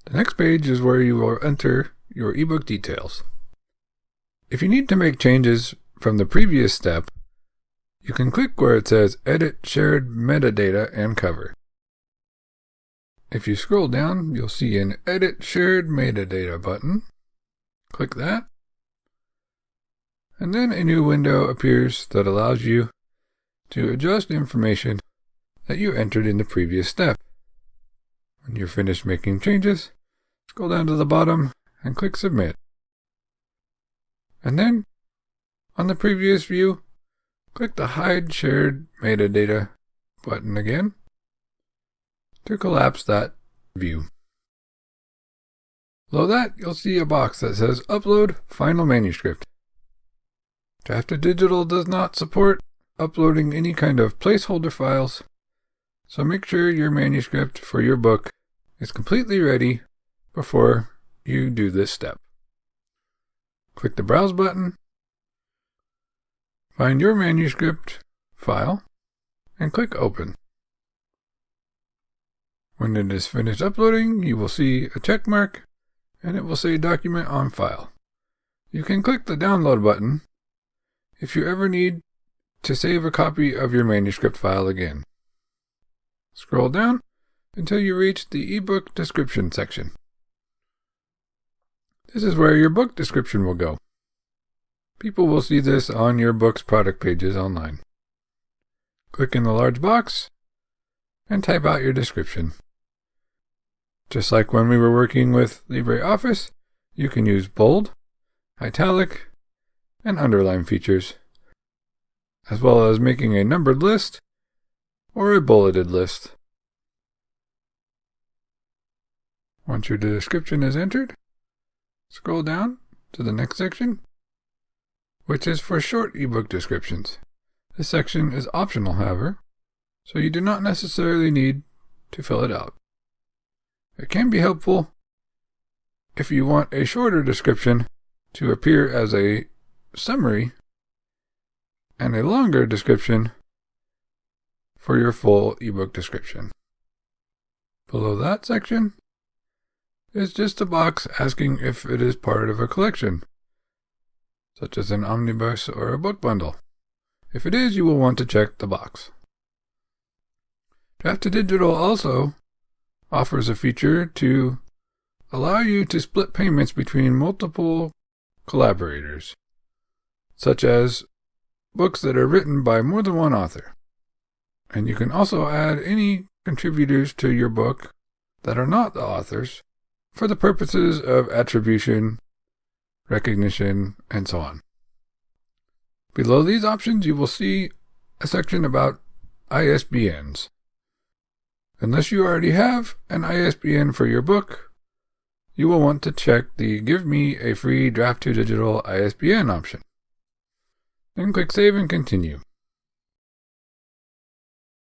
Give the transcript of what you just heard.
The next page is where you will enter your ebook details. If you need to make changes from the previous step, you can click where it says Edit Shared Metadata and Cover. If you scroll down, you'll see an Edit Shared Metadata button. Click that. And then a new window appears that allows you to adjust information that you entered in the previous step. When you're finished making changes, scroll down to the bottom and click Submit. And then, on the previous view, click the Hide Shared Metadata button again to collapse that view. Below that, you'll see a box that says Upload Final Manuscript. Draft2Digital does not support uploading any kind of placeholder files, so make sure your manuscript for your book is completely ready before you do this step. Click the Browse button, find your manuscript file, and click Open. When it is finished uploading, you will see a check mark, and it will say Document on File. You can click the Download button if you ever need to save a copy of your manuscript file again. Scroll down until you reach the ebook description section. This is where your book description will go. People will see this on your book's product pages online. Click in the large box and type out your description. Just like when we were working with LibreOffice, you can use bold, italic, and underline features, as well as making a numbered list or a bulleted list. Once your description is entered, scroll down to the next section, which is for short ebook descriptions. This section is optional, however, so you do not necessarily need to fill it out. It can be helpful if you want a shorter description to appear as a summary and a longer description for your full ebook description. Below that section is just a box asking if it is part of a collection, such as an omnibus or a book bundle. If it is, you will want to check the box. Draft2Digital also offers a feature to allow you to split payments between multiple collaborators, such as books that are written by more than one author. And you can also add any contributors to your book that are not the authors for the purposes of attribution, recognition, and so on. Below these options, you will see a section about ISBNs. Unless you already have an ISBN for your book, you will want to check the Give Me a Free Draft2Digital ISBN option. Then click Save and Continue.